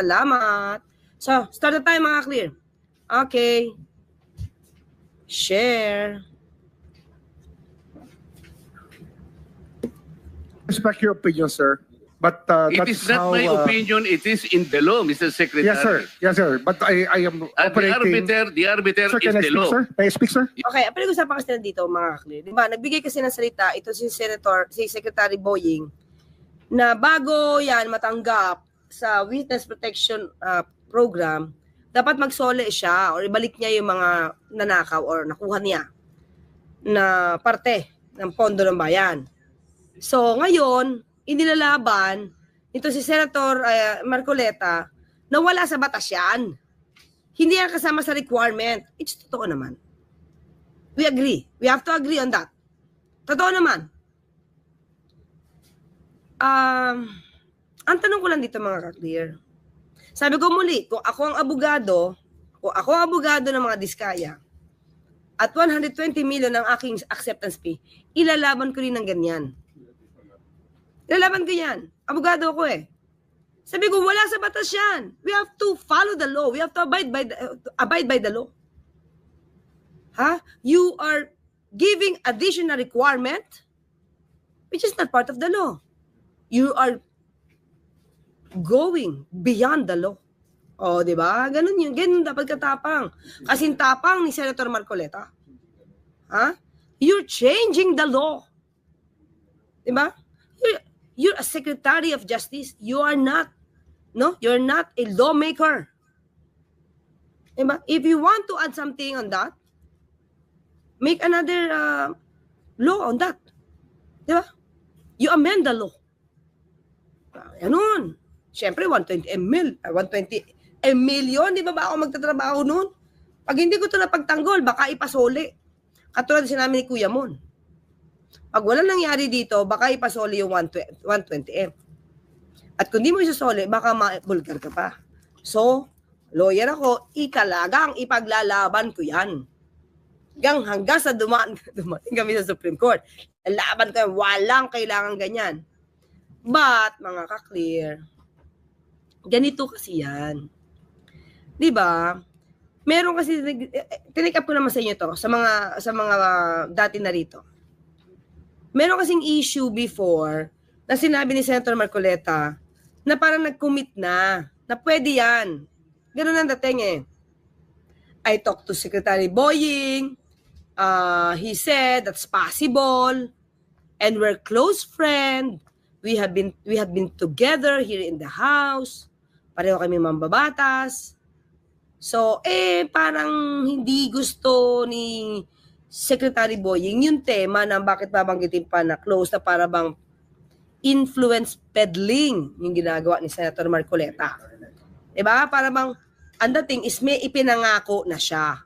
Salamat. So, start na tayo mga clear. Okay. Share. Respect your opinion, sir. But It that's is not how, my opinion, it is in the law, Mr. Secretary. Yes, sir. Yes, sir. But I am operating. The arbiter Sir, is can I the speak, law. sir? Can I speak, sir? Okay, pinag-usapan kasi na dito mga clear. Diba? Nagbigay kasi ng salita ito si Secretary Boying na bago yan matanggap sa Witness Protection Program, dapat magsole siya or ibalik niya yung mga nanakaw or nakuha niya na parte ng pondo ng bayan. So, ngayon, inilalaban ito si Senator Marcoleta na wala sa batas yan. Hindi yan kasama sa requirement. It's totoo naman. We agree. We have to agree on that. Totoo naman. Ang tanong ko lang dito mga ka-clear. Sabi ko muli, kung ako ang abogado ng mga diskaya, at 120 million ang aking acceptance fee, ilalaban ko rin ng ganyan. Ilalaban ko yan. Abogado ko eh. Sabi ko, wala sa batas yan. We have to follow the law. We have to abide by the law. You are giving additional requirement which is not part of the law. You are going beyond the law. O, di ba? Ganun yun. Ganun dapat katapang. Kasing tapang ni Senator Marcoleta. You're changing the law. Di ba? You're a Secretary of Justice. You are not. No? You're not a lawmaker. Di ba? If you want to add something on that, make another law on that. Di ba? You amend the law. Ganun. Siyempre, 120 million, di ba ako magtatrabaho nun? Pag hindi ko ito napagtanggol, baka ipasoli. Katulad sinabi ni Kuya Mon. Pag walang nangyari dito, baka ipasoli yung 120M. At kung di mo isasoli, baka mabulgar ka pa. So, lawyer ako, ikalagang ipaglalaban ko yan. Hanggang sa dumating kami sa Supreme Court. Laban ko yan, walang kailangan ganyan. But, mga ka-clear, ganito kasi yan. Diba? Meron kasi, tinik up ko naman sa inyo to, sa mga dati na rito. Meron kasing issue before na sinabi ni Senator Marcoleta na parang nag-commit na pwede yan. Ganun ang dating eh. I talked to Secretary Boying. He said that's possible. And we're close friends. We have been together here in the house. Pareho kami mambabatas. So, parang hindi gusto ni Secretary Boying yung tema na bakit babanggitin pa na close na para bang influence peddling yung ginagawa ni Senator Marcoleta. Diba? Para bang ang dating is may ipinangako na siya.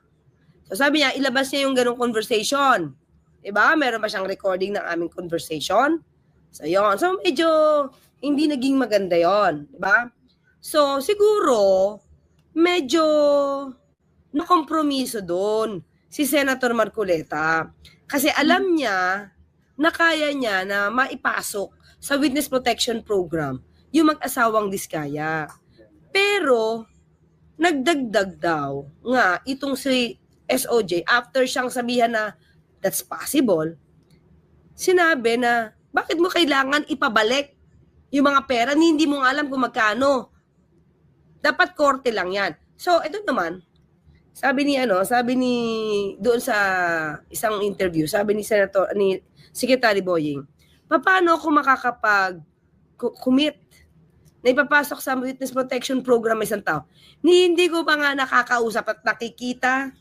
So sabi niya, ilabas niya yung ganong conversation. Diba? Meron ba siyang recording ng aming conversation? So yun. So medyo hindi naging maganda yon, diba? So siguro medyo nakompromiso doon si Senator Marcoleta. Kasi alam niya na kaya niya na maipasok sa Witness Protection Program yung mag-asawang diskaya. Pero nagdagdag daw nga itong si SOJ after siyang sabihan na that's possible, sinabi na bakit mo kailangan ipabalik yung mga pera ni hindi mo alam kung magkano. Dapat korte lang yan. So, ito naman, sabi ni doon sa isang interview, sabi ni Secretary Boying, paano ako makakapag-commit na ipapasok sa Witness Protection Program isang tao? Hindi ko pa nga nakakausap at nakikita.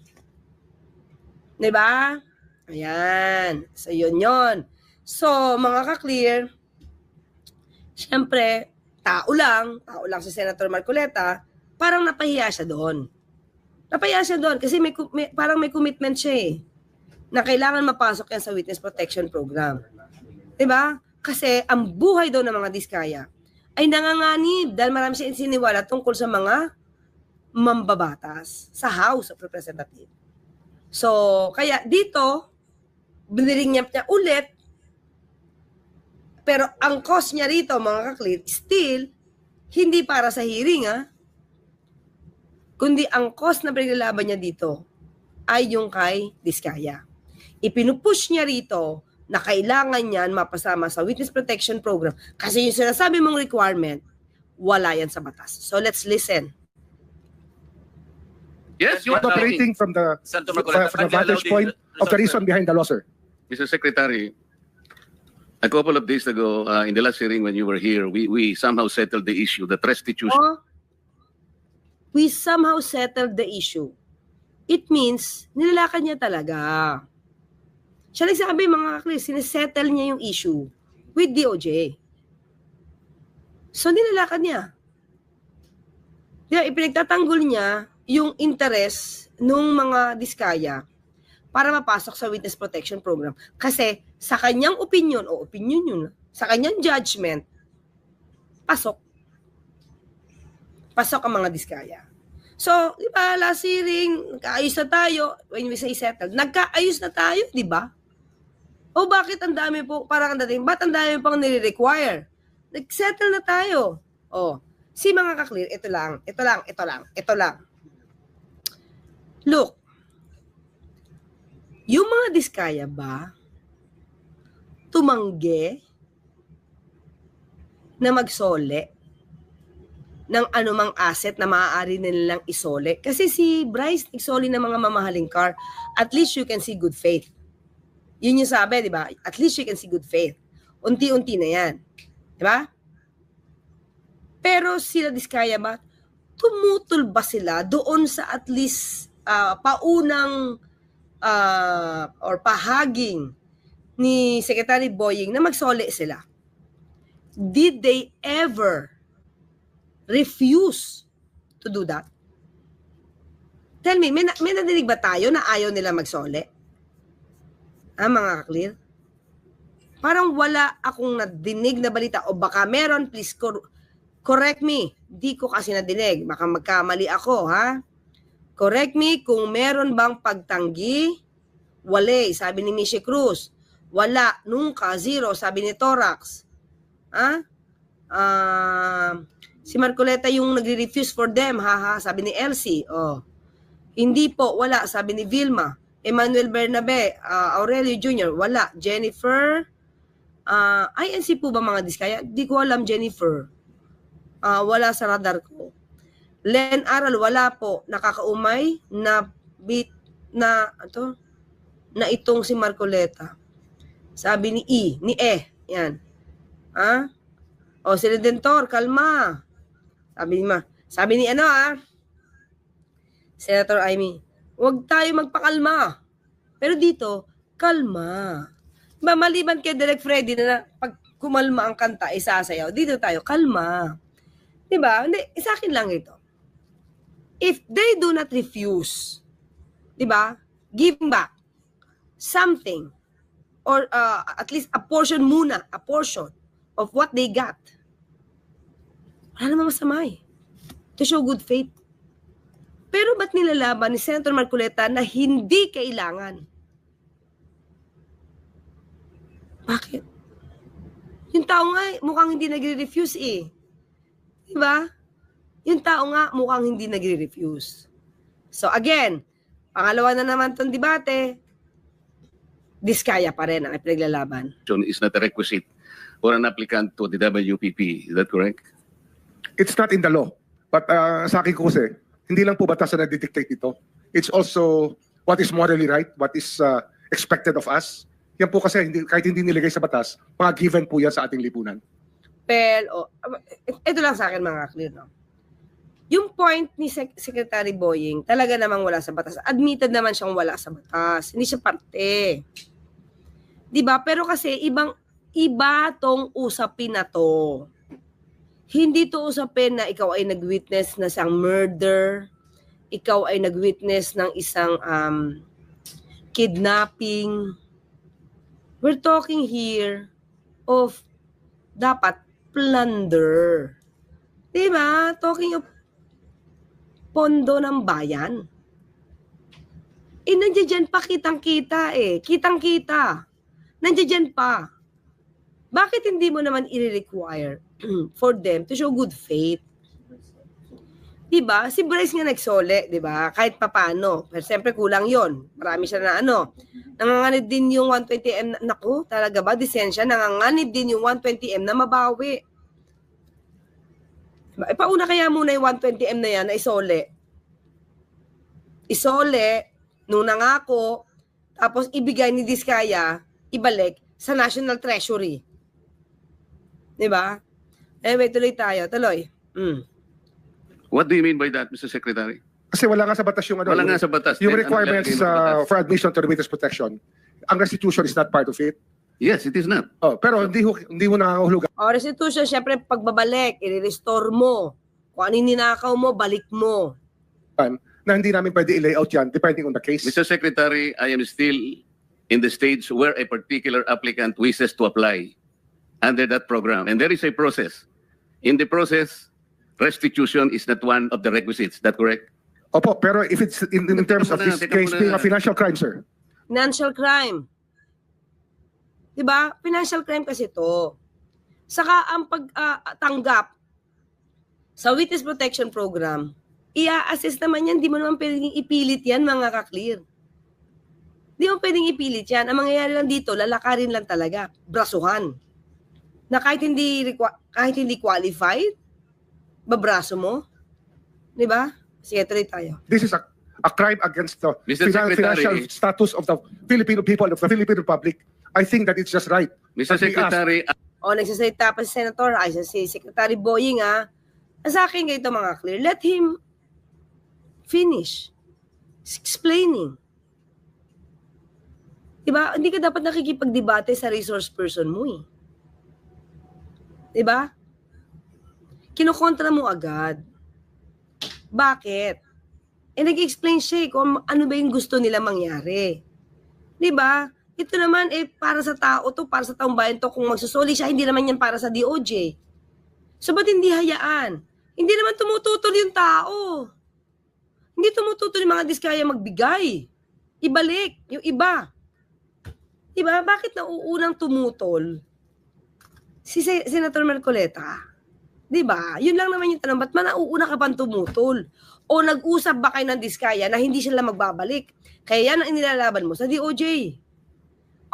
Diba? Ayan. So, yun. So, mga ka-clear, syempre, tao lang si Senator Marcoleta, parang napahiya siya doon. Kasi parang may commitment siya na kailangan mapasok yan sa Witness Protection Program. Diba? Kasi ang buhay daw ng mga diskaya ay nanganganib dahil marami siya siniwala tungkol sa mga mambabatas sa House of Representatives. So, kaya dito, biniring niya ulit, pero ang cost niya rito, mga ka-clear, still, hindi para sa hearing, kundi ang cause na pinaglalaban niya dito ay yung kay Diskaya. Ipinupush niya rito na kailangan niyan mapasama sa Witness Protection Program kasi yung sinasabi mong requirement, wala yan sa batas. So let's listen. Yes, you are talking. Operating from the Senator Marcoleta, from the vantage point of the reason behind the law, sir. Mr. Secretary, a couple of days ago, in the last hearing when you were here, we somehow settled the issue that restitution. Oh, we somehow settled the issue. It means, nilalakad niya talaga. Siya nagsabi, mga kaklis, sinisettle niya yung issue with DOJ. So, nilalakad niya. Diba, ipinagtatanggol niya yung interest ng mga Diskaya para mapasok sa Witness Protection Program. Kasi sa kanyang opinion, o opinion yun, sa kanyang judgment, pasok. Pasok ang mga Diskaya. So, di ba, last hearing, nagkaayos na tayo, when we say settled, nagkaayos na tayo, di ba? O bakit ang dami po, parang ang dating, ba't ang dami pang nire-require? Nag-settle na tayo. O, si mga kaklir, ito lang. Look, yung mga Diskaya ba tumanggi na magsole ng anumang asset na maaari nilang isole? Kasi si Bryce nagsoli ng mga mamahaling car, at least you can see good faith. Yun yung sabi, di ba? At least you can see good faith. Unti-unti na yan. Di ba? Pero sila Diskaya ba, tumutol ba sila doon sa at least paunang or pahaging ni Secretary Boying na magsole sila? Did they ever refuse to do that? Tell me, may nadinig ba tayo na ayaw nila magsole? Mga kaklir? Parang wala akong nadinig na balita, o baka meron, please correct me. Di ko kasi nadinig. Baka magkamali ako, ha? Correct me kung meron bang pagtanggi. Wala, sabi ni Mishi Cruz. Wala, nunca, zero, sabi ni Torax. Si Marcoleta yung nagre-refuse for them, haha, sabi ni Elsie. Oh. Hindi po, wala, sabi ni Vilma. Emmanuel Bernabe, Aurelio Jr., wala. Jennifer, INC po ba mga Diskaya? Di ko alam, Jennifer. Wala sa radar ko. Len Aral, wala po. Nakakaumay na itong si Marcoleta. Sabi ni yan. O, si Redentor, kalma. Sabi ni Senator Amy, huwag tayo magpakalma. Pero dito, kalma. Diba, maliban kay Direk Freddy na pag kumalma ang kanta, isasayaw, dito tayo, kalma. Diba? Hindi, sa akin lang ito. If they do not refuse, diba, give back something, or at least a portion of what they got, wala namang masama to show good faith. Pero ba't nilalaban ni Senator Marcoleta na hindi kailangan? Bakit? Yung tao nga mukhang hindi nagre-refuse Diba? Yung tao nga mukhang hindi nagre-refuse. So again, pangalawa na naman tong debate, Diskaya pa rin ang ipinaglalaban. Is not a requisite for an applicant to the WPP. Is that correct? It's not in the law. But sa akin ko kasi, hindi lang po batas na nagdidictate ito. It's also what is morally right, what is expected of us. Yan po kasi, kahit hindi nilagay sa batas, mga given po yan sa ating lipunan. Pero, ito lang sa akin mga clear, no? Yung point ni Secretary Boying, talaga namang wala sa batas. Admitted naman siyang wala sa batas. Hindi siya parte. Diba? Pero kasi, iba tong usapin na to. Hindi to usapin na ikaw ay nag-witness na isang murder, ikaw ay nag-witness ng isang kidnapping. We're talking here of dapat plunder. Diba? Talking of pondo ng bayan. Nandiyan pa kitang-kita Kitang-kita. Nandiyan pa. Bakit hindi mo naman i-require for them to show good faith? Diba? Si Bryce nga nagsole, diba? Kahit papano. Pero siyempre kulang yon. Marami siya na ano. Nanganganib din yung 120M. Naku, talaga ba? Disensya. Nanganganib din yung 120M na mabawi. Diba? Pauna kaya muna yung 120M na yan na isole. Isole, nung nangako, tapos ibigay ni Diskaya, ibalik sa National Treasury. Diba? Anyway, tuloy tayo. Tuloy. What do you mean by that, Mr. Secretary? Kasi wala nga sa batas yung ano. Wala nga sa batas. Yung Then, ano requirements lalagay mo sa batas? for admission to remittance protection. Ang restitution is not part of it. Yes, it is not. Oh, pero hindi mo nangangahulugan O, restitution, syempre, pagbabalik, i-restore mo. Kung ano yung ninakaw mo, balik mo. na hindi namin pwede i-layout yan depending on the case. Mr. Secretary, I am still in the stage where a particular applicant wishes to apply under that program. And there is a process. In the process, restitution is not one of the requisites. Is that correct? Opo, pero if it's in terms of this Teka case muna. being a financial crime, sir. Financial crime. Diba? Financial crime kasi to. Saka ang pagtanggap sa Witness Protection Program, i-assess naman yan, di mo naman pwedeng ipilit yan, mga ka-clear. Di mo pwedeng ipilit yan. Ang mangyayari lang dito, lalakarin lang talaga, brasuhan. Na kahit hindi qualified, babraso mo. Di ba? Sige, tuloy tayo. This is a crime against the Mr. Secretary. financial status of the Filipino people, of the Philippine Republic. I think that it's just right. Mr. that we ask- Secretary, O, nagsasalita pa si Senator, ay si Secretary Boying, sa akin ganito mga clear, let him finish explaining. Diba? Hindi ka dapat nakikipagdebate sa resource person mo eh. Diba? Kinukontra mo agad. Bakit? Nag-explain siya kung ano ba yung gusto nila mangyari. Diba? Ito naman para sa tao to, para sa taong bayan to. Kung magsusoli siya, hindi naman yan para sa DOJ. So ba't hindi hayaan? Hindi naman tumututol yung tao. Hindi tumututol yung mga diskaya magbigay. Ibalik yung iba. Diba? Bakit nauunang tumutol si Senator Marcoleta? Diba? Yun lang naman yung tanong. Ba't nauuna ka pang tumutol? O nag-usap ba kayo ng diskaya na hindi sila magbabalik? Kaya yan ang inilalaban mo sa DOJ.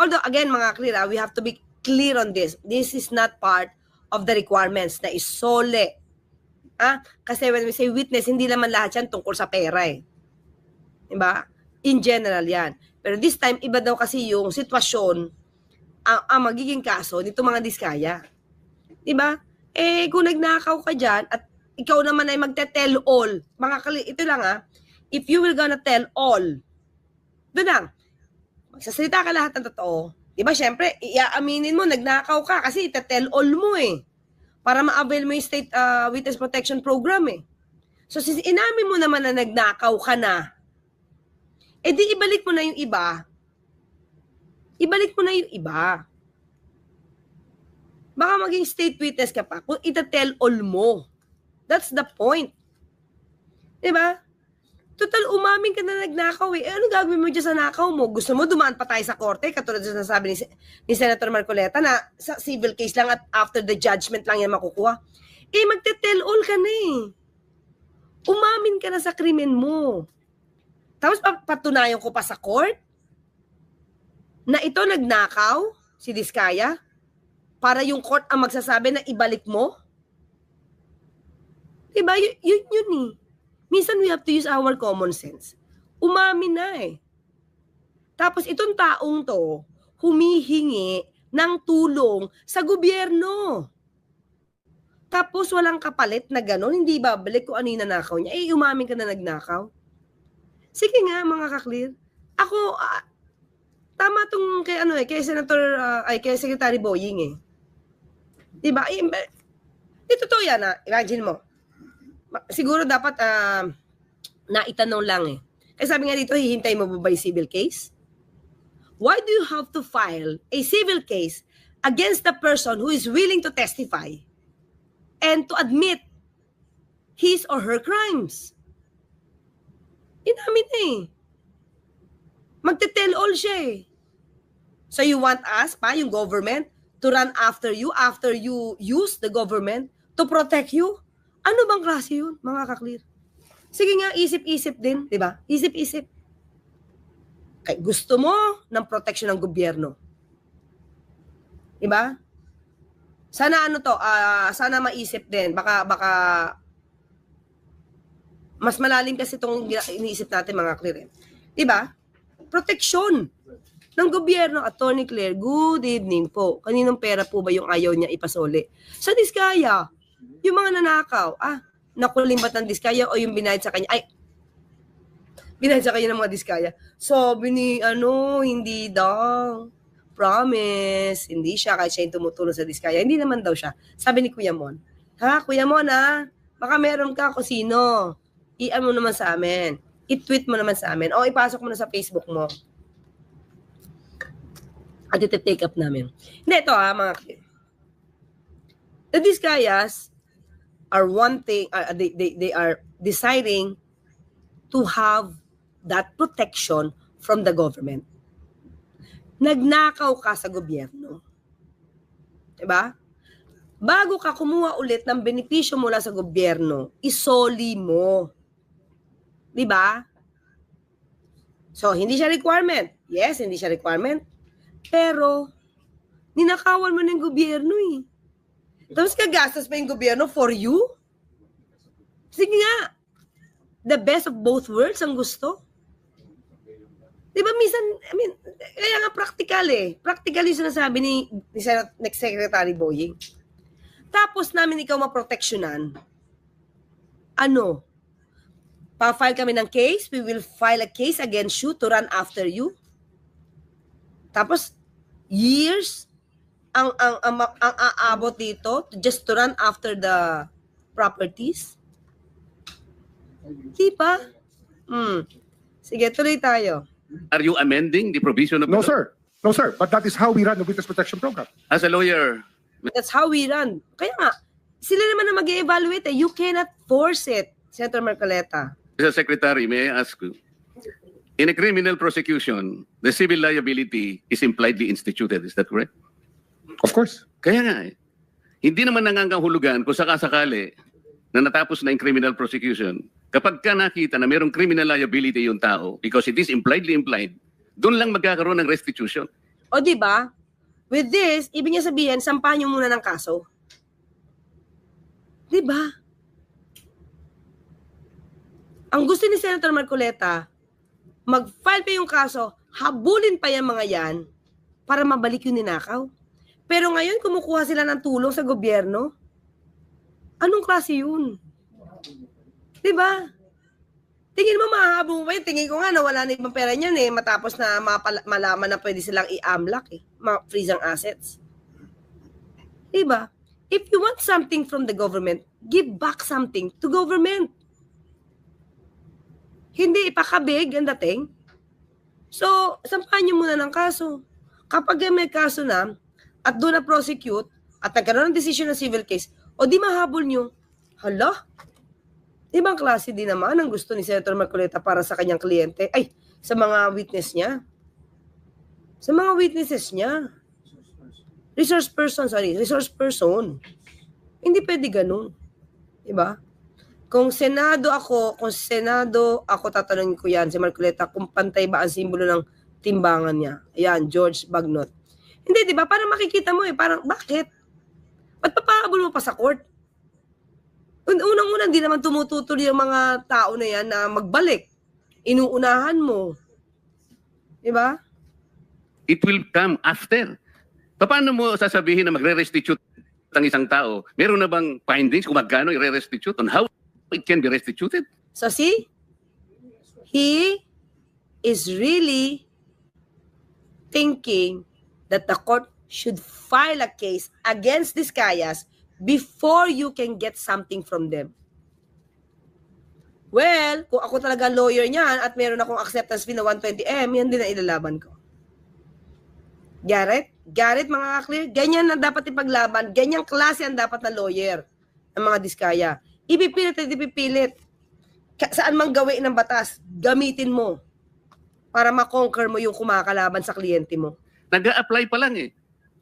Although, again, mga clear, we have to be clear on this. This is not part of the requirements na isole. Kasi when we say witness, hindi naman lahat yan tungkol sa pera eh. Diba? In general yan. Pero this time, iba daw kasi yung sitwasyon ang magiging kaso nito mga diskaya. Diba? Kung nagnakaw ka dyan at ikaw naman ay magte-tell all, ito lang if you will gonna tell all, doon lang, magsasalita ka lahat ng totoo. Diba, syempre, iaaminin mo, nagnakaw ka kasi ite-tell all mo eh. Para ma-avail mo yung State Witness Protection Program eh. So, since inamin mo naman na nagnakaw ka na, di ibalik mo na yung iba. Ibalik mo na yung iba. Baka maging state witness ka pa kung ita-tell all mo. That's the point. Diba? Total, umamin ka na nagnakaw eh. Ano gagawin mo dyan sa nakaw mo? Gusto mo dumaan pa tayo sa korte? Katulad sa sabi ni Senator Marcoleta na sa civil case lang at after the judgment lang yan makukuha. Magte-tell all ka na eh. Umamin ka na sa krimen mo. Tapos patunayan ko pa sa court na ito nagnakaw, si Diskaya, para yung court ang magsasabi na ibalik mo? Diba? Yun eh. Minsan we have to use our common sense. Umamin na eh. Tapos itong taong to, humihingi ng tulong sa gobyerno. Tapos walang kapalit na gano'n, hindi babalik kung ano yung nanakaw niya. Umamin ka na nagnakaw. Sige nga, mga ka-clear. Ako, tama tong kay Senator, kay Secretary Boying eh. Diba? Ito to yan imagine mo. Siguro dapat naitanong lang eh. Kasi sabi nga dito, hihintay mo ba yung civil case? Why do you have to file a civil case against the person who is willing to testify and to admit his or her crimes? Inamin eh. Magte-tell all siya eh. So you want us, yung government, to run after you use the government to protect you? Ano bang klase yun, mga ka-clear? Sige nga, isip-isip din, di ba? Isip-isip. Kay gusto mo ng protection ng gobyerno. Di ba? Sana ano to, sana maisip din. Baka mas malalim kasi itong iniisip natin mga clear. Di ba? Protection ng gobyerno. Attorney Claire, good evening po. Kaninong pera po ba yung ayaw niya ipasoli? Sa Diskaya, yung mga nanakaw, nakulimbat ng Diskaya o yung binayad sa kanya, binayad sa kanya ng mga Diskaya. Sabi ni, hindi daw. Promise, hindi siya, kahit siya yung tumutulong sa Diskaya. Hindi naman daw siya. Sabi ni Kuya Mon, Kuya Mon baka meron ka kung sino. I-ano mo naman sa amin. I-tweet mo naman sa amin. O ipasok mo na sa Facebook mo. At iti-take up namin. Hindi, ito mga kapatid. The Diskayas are wanting, they are deciding to have that protection from the government. Nagnakaw ka sa gobyerno. Diba? Bago ka kumuha ulit ng benepisyo mula sa gobyerno, isoli mo. Diba? So, hindi siya requirement. Yes, hindi siya requirement. Pero, ninakawan mo ng gobyerno eh. Tapos kagastos pa yung gobyerno for you? Sige nga. The best of both worlds ang gusto. Diba minsan, kaya nga practical eh. Practical yung sinasabi ni Next Secretary Boying. Tapos namin ikaw maproteksyonan. Pa-file kami ng case, we will file a case against you to run after you. Tapos, years ang aabot dito just to run after the properties. Diba? Sige, tuloy tayo. Are you amending the provision of No, the law? sir. No, sir. But that is how we run the Witness Protection Program. As a lawyer, That's how we run. Kaya nga, sila naman na mag-evaluate eh. You cannot force it, Senator Marcoleta. Mr. Secretary, may I ask you, in a criminal prosecution, the civil liability is impliedly instituted. Is that correct? Of course. Kaya nga hindi naman nangangahulugan kung sakasakali na natapos na yung criminal prosecution, kapag ka nakita na mayroong criminal liability yung tao, because it is impliedly implied, doon lang magkakaroon ng restitution. O di ba? With this, ibig niya sabihin, sampahan niyo muna ng kaso. Di ba? Ang gusto ni Senator Marcoleta, mag-file pa yung kaso, habulin pa yung mga yan para mabalik yung ninakaw. Pero ngayon, kumukuha sila ng tulong sa gobyerno. Anong klase yun? Diba? Tingin mo mahahabong pa yun. Tingin ko nga na wala na ibang pera niyan eh. Matapos na malaman na pwede silang i-amlak eh. Ma-freeze ang assets. Diba? If you want something from the government, give back something to government. Hindi ipakabig ang dating. So, sampahan niyo muna ng kaso. Kapag may kaso na, at doon na prosecute, at nagkaroon ng decision ng civil case, o di mahabol nyo, hala, ibang klase din naman ang gusto ni Senator Marcoleta para sa kanyang kliyente, sa mga witness niya. Sa mga witnesses niya. Resource person. Hindi pwede ganun. Diba? Kung Senado ako tatanungin ko yan, si Marcoleta, kung pantay ba ang simbolo ng timbangan niya. Ayan, George Bagnot. Hindi, di ba? Parang makikita mo parang, bakit? Ba't papahabol mo pa sa court? Unang-unang, di naman tumututol yung mga tao na yan na magbalik. Inuunahan mo. Di ba? It will come after. Paano mo sasabihin na magre-restitute ang isang tao? Meron na bang findings kung magkano i-restitute on how it can be restituted? So see, he is really thinking that the court should file a case against these Kayas before you can get something from them. Well, kung ako talaga lawyer niyan at meron akong acceptance fee na 120M, yan din ang ilalaban ko. Garrett, mga kaklir, ganyan na dapat ipaglaban, ganyang klase ang dapat na lawyer ng mga Diskaya. Ipipilit at ipipilit. Saan mang gawin ng batas, gamitin mo para makonquer mo yung kumakalaban sa kliyente mo. Nag-a-apply pa lang eh.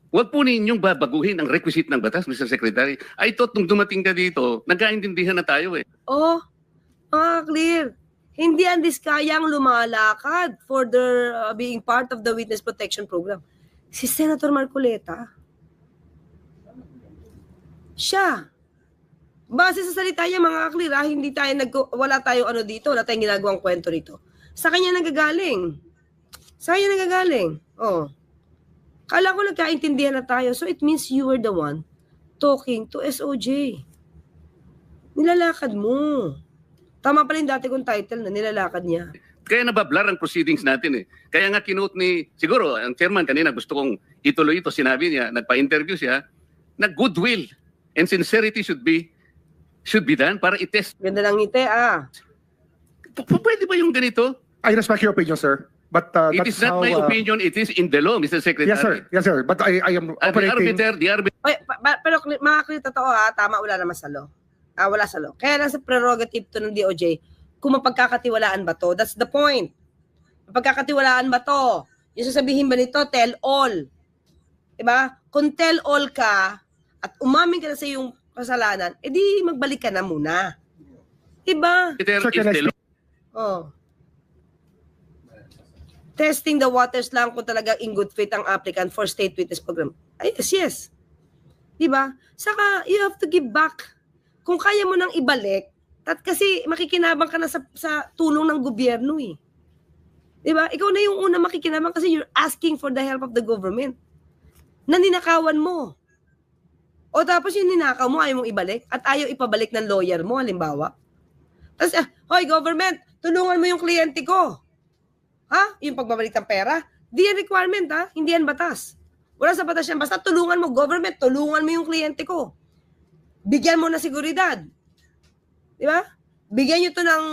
Huwag po ninyong babaguhin ang requisite ng batas, Mr. Secretary. I thought nung dumating ka dito, nagkaintindihan na tayo eh. Oh, Clear. Hindi ang diskayang lumalakad for their being part of the witness protection program. Si Senator Marcoleta. Siya. Base sa salita niya, mga clear, hindi tayo wala tayong ano dito, wala tayong ginagawang kwento rito. Sa kanya nanggagaling. Sa kanya nanggagaling. Oh. Kala ko nagkaintindihan na tayo. So it means you were the one talking to SOJ. Nilalakad mo. Tama pala yung dati kong title na nilalakad niya. Kaya nabablar ang proceedings natin eh. Kaya nga kinote ni, siguro, ang chairman kanina gusto kong ituloy ito, sinabi niya, nagpa-interview siya, na goodwill and sincerity should be done para i-test. Ganda lang ngiti, Pwede ba yung ganito? I respect your opinion, sir. But It that's is not how, my opinion, it is in the law, Mr. Secretary. Yes, sir. Yes, sir. But I am And the operating... arbiter, Oy, pero mga clear, totoo tama, wala naman sa law. Wala sa law. Kaya lang sa prerogative to ng DOJ, kung mapagkakatiwalaan ba to, that's the point. Mapagkakatiwalaan ba to? Yung sasabihin ba nito, tell all. Diba? Kung tell all ka, at umamin ka na sa iyong kasalanan, edi magbalik ka na muna. Diba? arbiter Sir, is can I the law. Oh. Testing the waters lang kung talagang in good faith ang applicant for state witness program. Ay, yes. Diba? Saka, you have to give back. Kung kaya mo nang ibalik, kasi makikinabang ka na sa tulong ng gobyerno eh. Diba? Ikaw na yung una makikinabang kasi you're asking for the help of the government. Na ninakawan mo. O tapos yung ninakaw mo, ayaw mong ibalik at ayaw ipabalik ng lawyer mo, halimbawa. Tapos, hoy government, tulungan mo yung kliyente ko. Ha? Yung pagbabalik ng pera? Di yan requirement, ha? Hindi yan batas. Wala sa batas yan. Basta tulungan mo, government, tulungan mo yung kliyente ko. Bigyan mo na seguridad. Di ba? Bigyan nyo to ng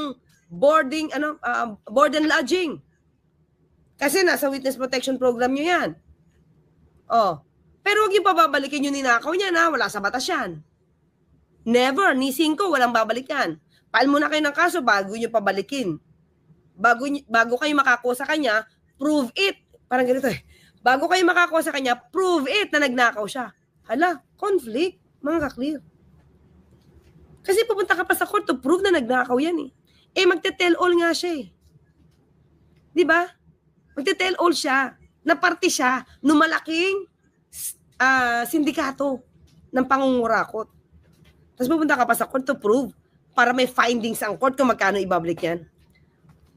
board and lodging. Kasi nasa witness protection program nyo yan. Oh. Pero huwag yung pababalikin yung ninakaw niya na wala sa batas yan. Never. Ni 5, walang babalik yan. Paal muna kayo ng kaso bago nyo pabalikin. Bago kayo makakuha sa kanya, prove it. Parang ganito eh. Bago kayo makakuha sa kanya, prove it na nagnakaw siya. Hala, conflict. Mga ka-clear. Kasi pupunta ka pa sa court to prove na nagnakaw yan eh. Magte-tell all nga siya eh. Di ba? Magte-tell all siya. Na parte siya ng malaking sindikato ng pangungurakot. Tapos pupunta ka pa sa court to prove para may findings ang court kung magkano ibabalik yan.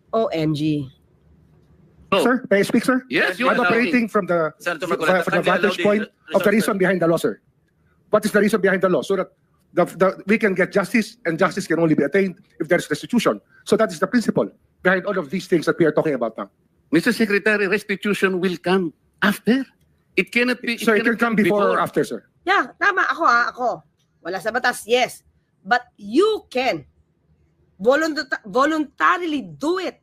OMG. Oh. Sir, may I speak, sir? Yes, you I'm are operating from the vantage point of the reason behind the law, sir. What is the reason behind the law? So that we can get justice, and justice can only be attained if there is restitution. So that is the principle behind all of these things that we are talking about now. Mr. Secretary, restitution will come after. It cannot be. So it can come before or after, sir. Yeah, tama. Ako. Wala sa batas, yes. But you can voluntarily do it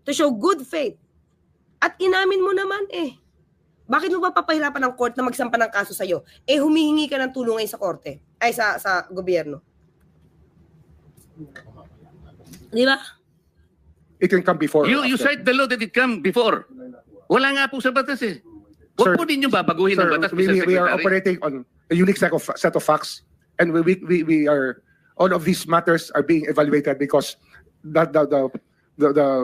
to show good faith. At inamin mo naman eh. Bakit mo ba papahirapan ng court na magsampa ng kaso sa'yo? Humihingi ka ng tulong ngayon sa korte. Ay, sa gobyerno. Di ba? It can come before. or You after. cite the law that it come before. Wala nga po sa batas eh. Huwag Sir, po ninyo babaguhin ang Sir, batas, we Mr. are Secretary. operating on a unique set of facts, and we are all of these matters are being evaluated because the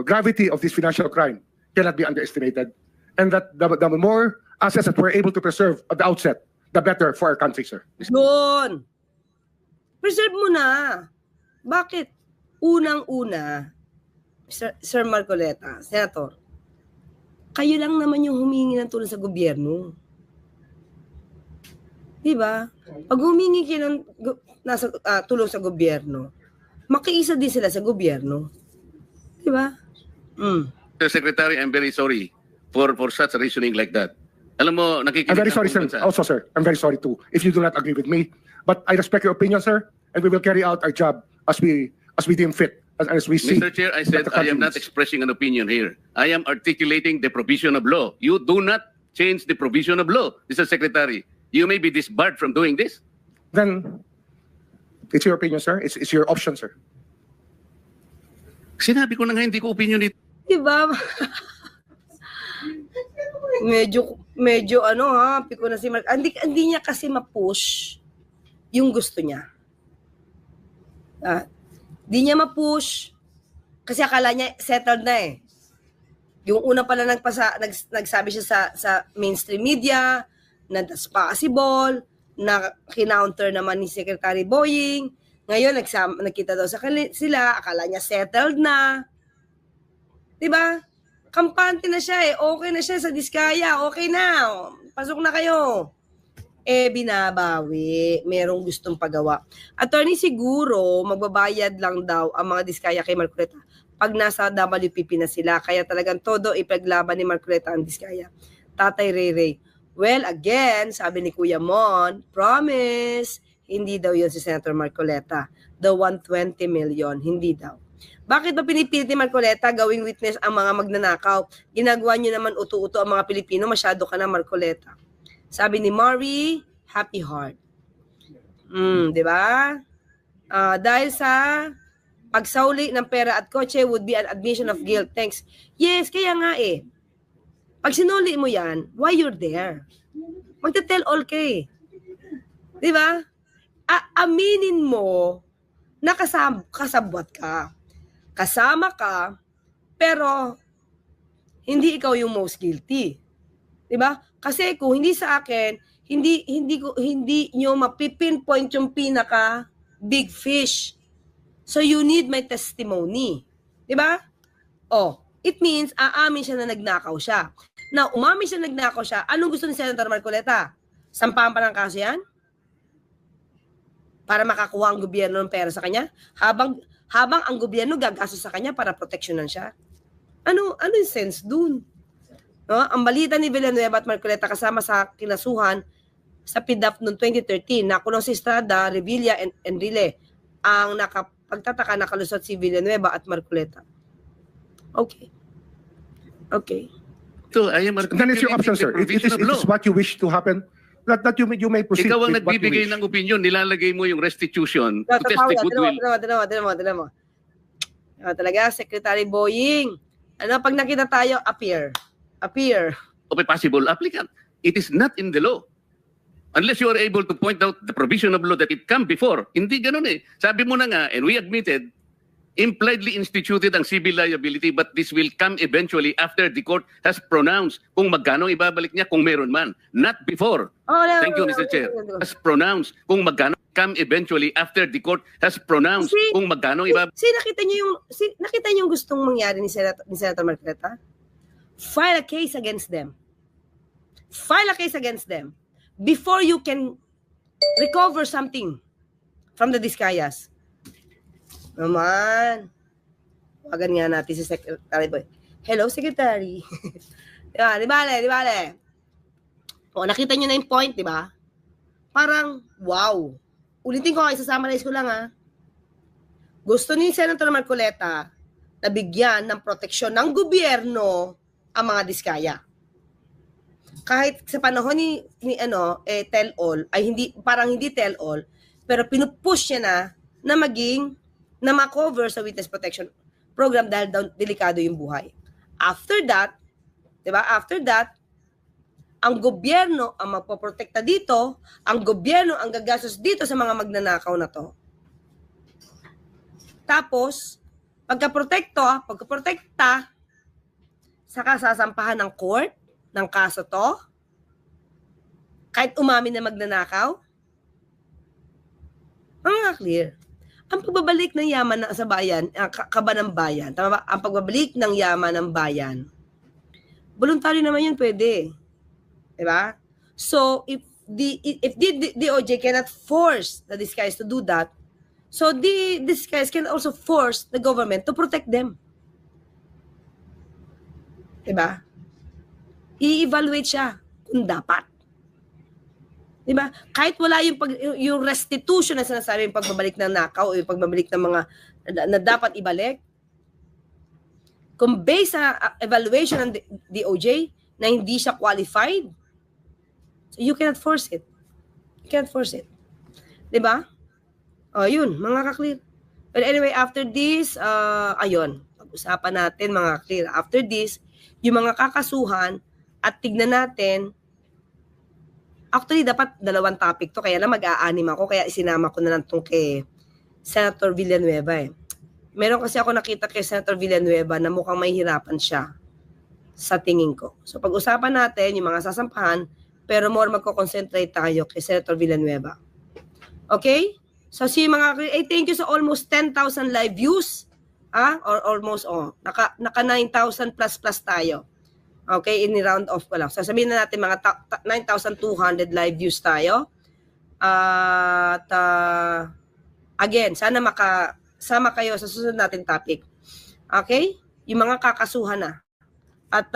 gravity of this financial crime cannot be underestimated, and that the more assets that we're able to preserve at the outset, the better for our country, sir. Yun. Preserve mo na. Bakit? Unang-una, Sir Marcoleta, Senator, kayo lang naman yung humingi ng tulong sa gobyerno. Diba? Pag humingi kayo ng tulong sa gobyerno, makiisa din sila sa gobyerno. Diba? Mr. Secretary, I'm very sorry for such reasoning like that. Alam mo, nakikinig I'm very ang sorry, sir. buong bansa. Also, sir, I'm very sorry too if you do not agree with me. But I respect your opinion, sir, and we will carry out our job as we deem fit, as we see. Mr. Chair, I said that the I am country not needs. expressing an opinion here. I am articulating the provision of law. You do not change the provision of law, Mr. Secretary. You may be disbarred from doing this. Then it's your opinion, sir. It's your option, sir. Sinabi ko na nga hindi ko opinion ito. Diba? medyo piko na si Mark. Hindi niya kasi ma-push yung gusto niya. Di niya ma-push. Kasi akala niya settled na eh. Yung una pala nagsabi siya sa mainstream media na that's possible, na kinounter naman ni Secretary Boying. Ngayon, nagkita daw sila, akala niya settled na. Diba? Kampante na siya eh. Okay na siya sa Diskaya. Okay na. Pasok na kayo. Binabawi. Merong gustong pagawa. Attorney, siguro, magbabayad lang daw ang mga Diskaya kay Marcoleta pag nasa WPP na sila. Kaya talagang todo ipaglaban ni Marcoleta ang Diskaya. Tatay Ray. Well, again, sabi ni Kuya Mon, promise, hindi daw yun si Senator Marcoleta. The 120 million, hindi daw. Bakit ba pinipilit ni Marcoleta gawing witness ang mga magnanakaw? Ginagawa nyo naman uto-uto ang mga Pilipino, masyado ka na Marcoleta. Sabi ni Mari, happy heart. Di ba? Dahil sa pagsauli ng pera at kotse would be an admission of guilt. Thanks. Yes, kaya nga eh. Pag sinuli mo yan, why you're there? Magte-tell all kay. Di ba? Aminin mo na kasabwat ka. Kasama ka, pero hindi ikaw yung most guilty. 'Di ba? Kasi kung hindi sa akin, hindi niyo mapipinpoint yung pinaka big fish. So you need my testimony. 'Di ba? It means aamin siya na nagnakaw siya. Now, umamin siya na nagnakaw siya. Anong gusto ni Senator Marcoleta? Sampahan pa ng kaso yan? Para makakuha ang gobyerno ng pera sa kanya? Habang ang gobyerno gagastos sa kanya para proteksyonan siya? Ano yung sense dun? No? Ang balita ni Villanueva at Marcoleta kasama sa kinasuhan sa PDAP noong 2013, nakulong si Estrada, Revilla, and Enrile. Ang nakapagtataka, nakalusot si Villanueva at Marcoleta. Okay. So, I am Then it's your option, sir. It is what you wish to happen. That you may proceed. Ikaw ang with what you nagbibigay wish. ng opinion, nilalagay mo yung restitution to test the goodwill. Tinan mo. Talaga, Secretary Boying. Pag nakita tayo, appear. Of a possible applicant. It is not in the law. Unless you are able to point out the provision of law that it come before. Hindi ganun eh. Sabi mo na nga, and we admitted, impliedly instituted ang civil liability, but this will come eventually after the court has pronounced kung magkano ibabalik niya kung meron man. Not before. Thank you, Mr. Chair. Has pronounced kung magkano come eventually after the court has pronounced kung magkano ibabalik. Nakita niyo yung gustong mangyari ni Senator Marcoleta? File a case against them. Before you can recover something from the Discayas. Naman. Wagan nga natin si Secretary Boy. Hello, Secretary. Di bale. Nakita niyo na yung point, di ba? Parang, wow. Ulitin ko, isa-summarize ko lang Gusto ni Senator Marcoleta na bigyan ng proteksyon ng gobyerno ang mga Diskaya. Kahit sa panahon ni tell all, ay parang hindi tell all, pero pinupush niya na ma-cover sa witness protection program dahil delikado yung buhay. After that, ang gobyerno ang magpoprotekta dito, ang gobyerno ang gagastos dito sa mga magnanakaw na to. Tapos, pagkaprotekta, saka sasampahan ng court, ng kaso to, kahit umamin na magnanakaw, clear. Ang pagbabalik ng yaman sa bayan, kaba ng bayan, tama ba? Ang pagbabalik ng yaman ng bayan, voluntaryo naman yun, pwede. Diba? So, if the DOJ cannot force the Discayas to do that, so the Discayas can also force the government to protect them. Diba? I-evaluate siya kung dapat. Diba? Kahit wala yung restitution na sinasabi, yung pagbabalik ng nakaw o yung pagbabalik ng mga na dapat ibalik, kung based sa evaluation ng DOJ na hindi siya qualified, so you cannot force it. Diba? Yun, mga ka-clear. But anyway, after this, pag-usapan natin mga clear. After this, yung mga kakasuhan at tignan natin. Actually, dapat dalawang topic to. Kaya lang mag-aanim ako. Kaya isinama ko na lang itong kay Senator Villanueva Meron kasi ako nakita kay Senator Villanueva na mukhang may hirapan siya sa tingin ko. So pag-usapan natin yung mga sasampahan, pero more magko-concentrate tayo kay Senator Villanueva. Okay? So si mga, thank you sa almost 10,000 live views. Or almost, naka 9,000 plus tayo. Okay, ini-round off ko lang. So sabihin na natin mga 9,200 live views tayo. At again, sana makasama kayo sa susunod natin topic. Okay? Yung mga kakasuhan na. At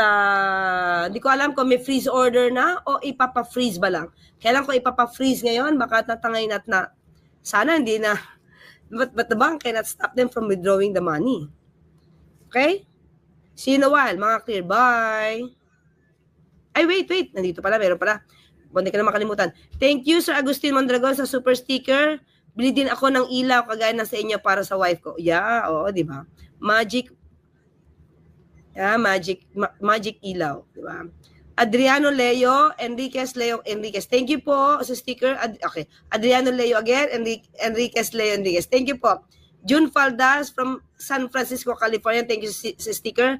hindi ko alam kung may freeze order na o ipapa-freeze ba lang. Kailan ko ipapa-freeze ngayon, baka natangayin at na sana hindi na. But the bank cannot stop them from withdrawing the money. Okay? See you in a while, mga clear. Bye. Ay, wait. Nandito pala, meron pala. Hindi ka na makalimutan. Thank you, Sir Agustin Mondragon, sa super sticker. Bili din ako ng ilaw, kagaya na sa inyo para sa wife ko. Yeah, oo, di ba? Magic ilaw, di ba? Adriano Leo Enriquez. Thank you po sa sticker. Okay. Adriano Leo again, Enriquez Leo Enriquez. Thank you po. June Faldas from San Francisco, California. Thank you sa sticker.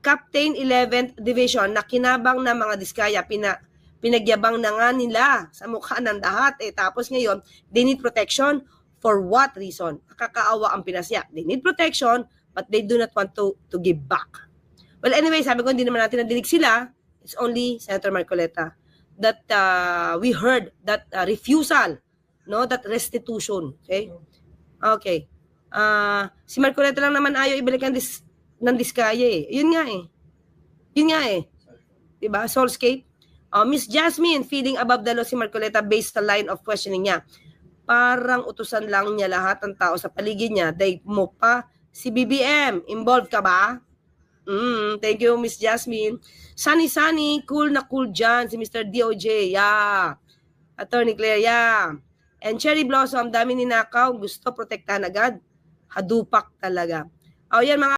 Captain 11th Division, nakinabang na mga diskaya, pinagyabang na nga nila sa mukha ng lahat. Tapos ngayon, they need protection. For what reason? Nakakaawa ang Pinasya. They need protection, but they do not want to give back. Well, anyway, sabi ko, hindi naman natin nadinig sila. It's only Senator Marcoleta that we heard that refusal, no, that restitution. Okay? Okay. Si Marcoleta lang naman ayaw ibalik ng diskaya eh. Yun nga eh. Diba? Soulscape. Miss Jasmine, feeling above the law si Marcoleta based sa line of questioning niya. Parang utusan lang niya lahat ng tao sa paligid niya. Dahil mo pa si BBM. Involved ka ba? Thank you, Miss Jasmine. Sunny, cool na cool dyan. Si Mr. DOJ, yeah. Attorney Claire, yeah. And Cherry Blossom, dami ninakaw. Gusto protektahan agad. Hadupak talaga. Yan mga